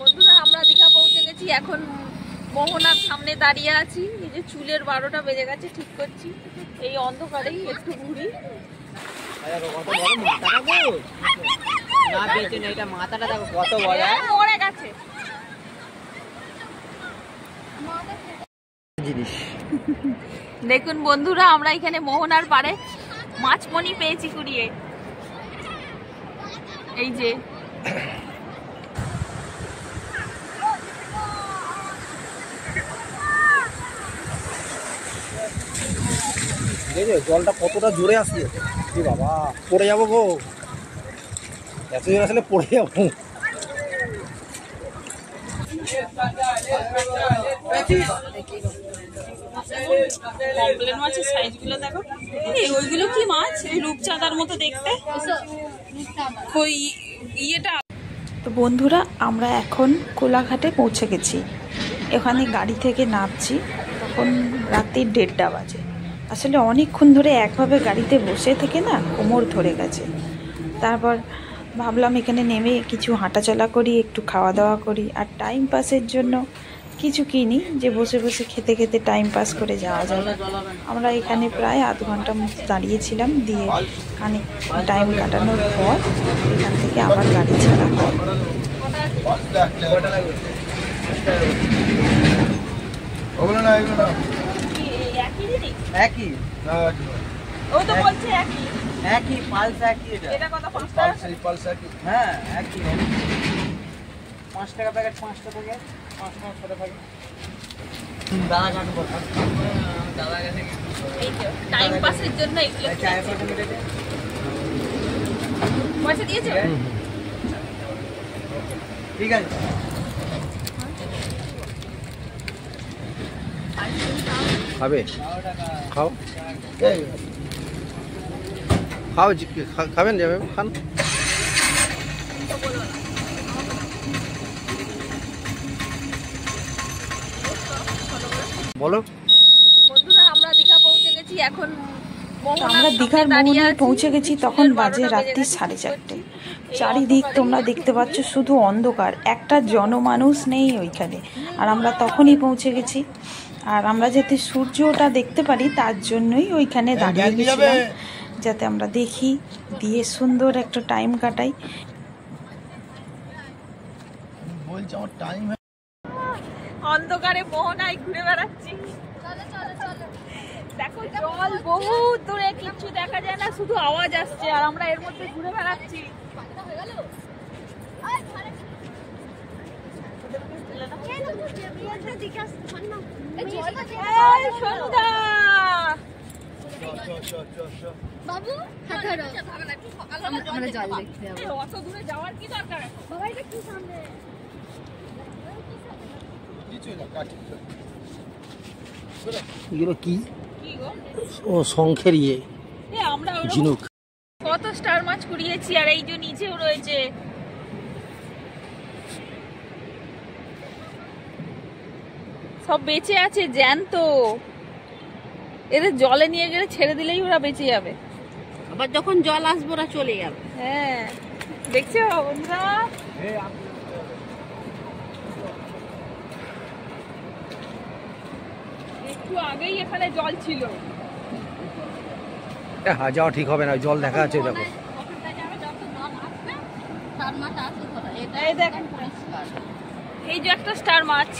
বন্ধুরা আমরা দীঘা পৌঁছে গেছি, এখন মোহনার সামনে দাঁড়িয়ে আছি। এই যে চুলের 12টা বেজে গেছে, ঠিক করছি। এই অন্ধকারেই একটু ঘুরি। মাথাটা দেখো কত বড়, মরে গেছে জিনিস। দেখুন বন্ধুরা, আমরা এখানে মোহনার পাড়ে মাছমণি পেয়েছি কুড়িয়ে। এই যে জলটা কতটা জোরে আসছে, বাবা পড়ে যাবো গো, এত জোরে আসলে পড়ে যাবো। কমপ্লেন মাছের সাইজগুলো দেখো। ওইগুলো কি মাছ? ওই রূপচাঁদার মতো দেখতে। ওই ইয়েটা। তো বন্ধুরা, আমরা এখন কোলাঘাটে পৌঁছে গেছি। এখানে গাড়ি থেকে নামছি, তখন রাত্রি 1:30 বাজে। আসলে অনেকক্ষণ ধরে একভাবে গাড়িতে বসে থেকে না কোমর ধরে গেছে। তারপর ভাবলাম এখানে নেমে কিছু হাঁটাচলা করি, একটু খাওয়া দাওয়া করি, আর টাইম পাসের জন্য কিছু কিনি, যে বসে বসে খেতে খেতে টাইম পাস করে যাওয়া যাবে। আমরা এখানে প্রায় আধ ঘন্টা মতো দাঁড়িয়েছিলাম, দিয়ে খানিক টাইম কাটানোর পর এখান থেকে আবার গাড়ি ছাড়া হয়। একই ও তো বলছে একই একই পালস একই, এটা কত? 5 টাকা। হ্যাঁ একই 5 টাকা প্যাকেট, 5 টাকা প্যাকেট, 5 টাকা ছোট প্যাকেট। দাদা কাটবো, দাদা কাছে এই তো টাইম পাসের জন্য এগুলো চায়ের পাশে মিটেছে। পয়সা দিয়েছে? ঠিক আছে, খাবে খাও, খাও খাবেন, যাবে খান। বলো বন্ধুরা, আমরা দীঘা পৌঁছে গেছি, এখন আমরা দীঘার মোহনায় পৌঁছে গেছি, তখন বাজে রাত্রি 4:30। চারিদিক তোমরা দেখতে পাচ্ছ শুধু অন্ধকার, একটা জনমানুষ নেই ওইখানে। আর আমরা তখনই পৌঁছে গেছি। আর আমরা যাতে সূর্যটা দেখতে পারি তার জন্যই ওইখানে দাঁড়িয়ে গেছিলাম, যাতে আমরা দেখি, দিয়ে সুন্দর একটা টাইম কাটাই। অন্ধকারে মোহনায় ঘুরে বেড়াচ্ছি। দেখো জল বহু দূরে, কিচ্ছু দেখা যায় না, শুধু আওয়াজ আসছে, আর আমরা এর মধ্যে ঘুরে বেড়াচ্ছি। বাবু আমরা জল দেখতে যাবো। অত দূরে যাওয়ার কি দরকার? বাবা এটা কি সামনে? এগুলো কি? কি গো? ও শঙ্খের ইয়ে, আমরা ঝিনুক। কত স্টার মাছ কুড়িয়েছি, আর এই যে নিচেও রয়েছে। সব বেঁচে আছে, জ্যান্ত। এদের জলে নিয়ে গেলে ছেড়ে দিলেই ওরা বেঁচে যাবে, আবার যখন জল আসবে ওরা চলে যাবে। হ্যাঁ, দেখছো বন্ধুরা? একটু আগেই এখানে জল ছিল। যাওয়া ঠিক হবে না, জল দেখা আছে দেখো। এই দেখেন, এই যে একটা স্টার মাছ।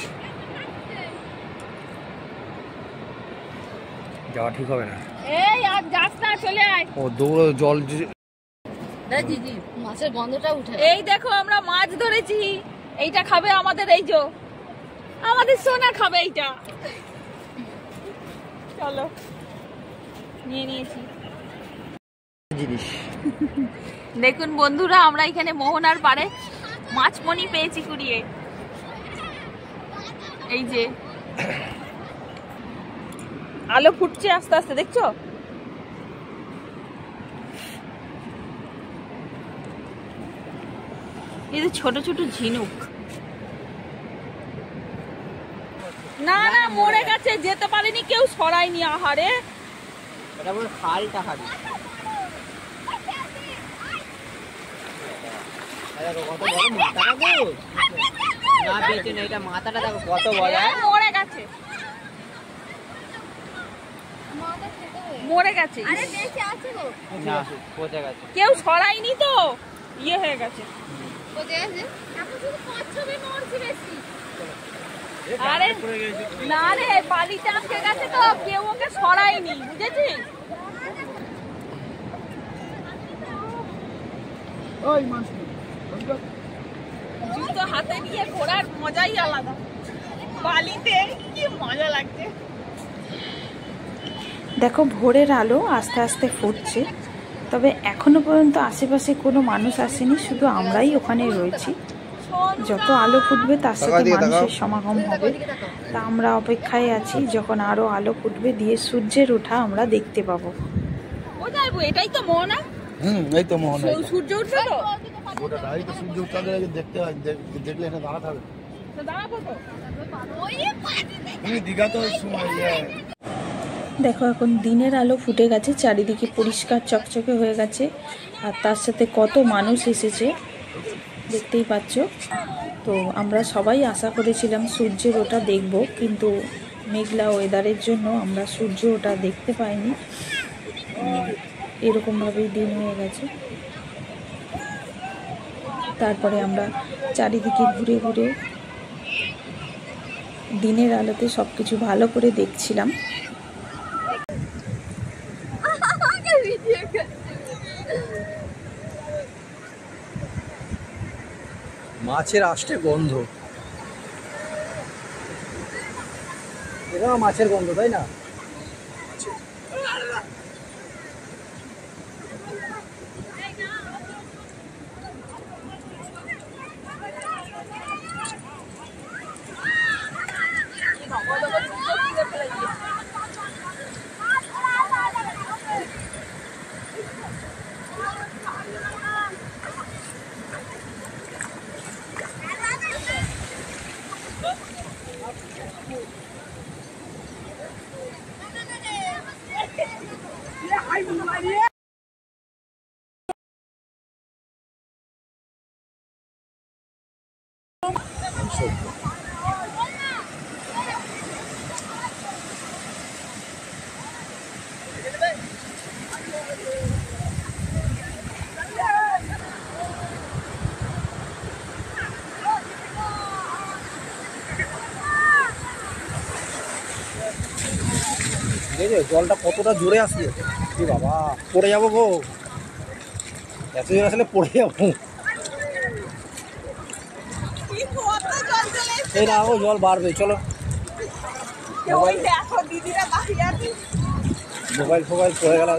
যাওয়া ঠিক হবে না, এই আর যাস না, চলে আয়। ও দৌড়ো জল। দিদি মাছের গন্ধটা উঠে। এই দেখো আমরা মাছ ধরেছি, এইটা খাবে আমাদের, এই যে আমাদের সোনা খাবে এইটা। চলো, নিয়ে নিয়েছি জিনিস। দেখুন বন্ধুরা, আমরা এখানে মোহনার পাড়ে মাছমণি পেয়েছি কুড়িয়ে। এই যে আলো ফুটছে আস্তে আস্তে, দেখছো? এই যে ছোট ছোট ঝিনুক। না না, মরে গেছে, যেতে পারেনি, কেউ সরায়নি। আহারে, এটা বলে খালটা হারি। কত বড় মাথাটা গো। না বেঁচে না, এটা মাথাটা দেখো কত বড়। মরে গেছে, মরে গেছে। না পচে গেছে। কেউ সরাইনি তো, ইয়ে হয়ে গেছে। আরে না রে, বালিতে আটকে গেছে তো, কেউ ওকে সরাইনি, বুঝেছিস? জুতো হাতে নিয়ে ঘোরার মজাই আলাদা, বালিতে কি মজা লাগছে। দেখো ভোরের আলো আস্তে আস্তে ফুটছে, তবে এখনো পর্যন্ত আশেপাশে কোনো মানুষ আসেনি, শুধু আমরাই ওখানে রয়েছি। যত আলো ফুটবে তার সাথে মানুষের সমাগম হবে, তা আমরা অপেক্ষায় আছি যখন আরো আলো ফুটবে, দিয়ে সূর্যের ওঠা আমরা দেখতে পাবো। কোথায় গো? এটাই তো মোহনা। এই তো মোহনা। সূর্য উঠবে তো, ওটা ডাইরেক্ট সূর্য উঠতে দেখতে হয়, দেখলে এখানে দাঁড়াতে হবে। তো দাঁড়াবো তো। তুমি দীঘা তো সময় দেখো এখন দিনের আলো ফুটে গেছে, চারিদিকে পরিষ্কার চকচকে হয়ে গেছে, আর তার সাথে কত মানুষ এসেছে দেখতেই পাচ্ছ। তো আমরা সবাই আশা করেছিলাম সূর্যের ওটা দেখব, কিন্তু মেঘলা ওয়েদারের জন্য আমরা সূর্য ওটা দেখতে পাইনি। এরকমভাবেই দিন হয়ে গেছে। তারপরে আমরা চারিদিকে ঘুরে ঘুরে দিনের আলোতে সব কিছু ভালো করে দেখছিলাম। মাছের আষ্টে গন্ধ, এটা মাছের গন্ধ, তাই না? জলটা কতটা জোরে আসছে, কি বাবা, পড়ে যাবো গো, এত জোরে আসলে পড়ে যাবো। এই না ও জল বাড়বে, চলো। মোবাইল ফোবাইল পড়ে গেল।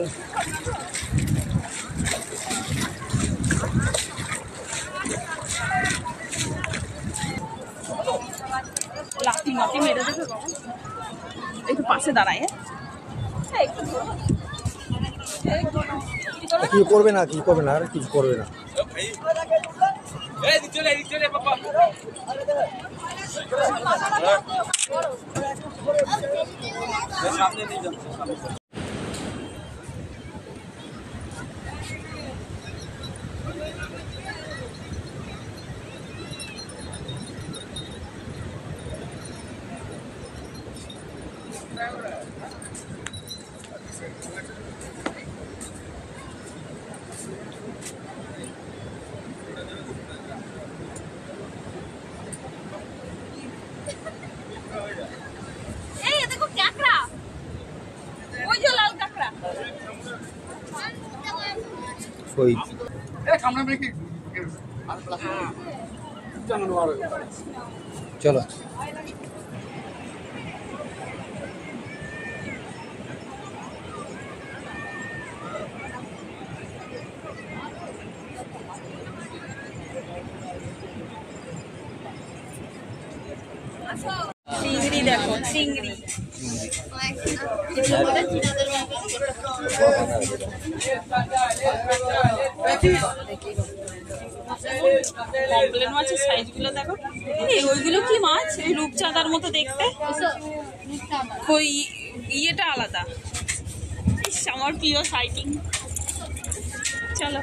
লাঠি মাটি মেরে দেবে, একটু পাশে দাঁড়ায়। কি করবে না, কি করবে না, আর কিছু করবে না। চলো চিংড়ি দেখো, চিংড়ি কমপ্লেন মাছের সাইজগুলো দেখো। এই ওইগুলো কি মাছ? এই রূপচাঁদার মতো দেখতে, ওই ইয়েটা আলাদা। ইস, আমার প্রিয় সাইটিং। চলো।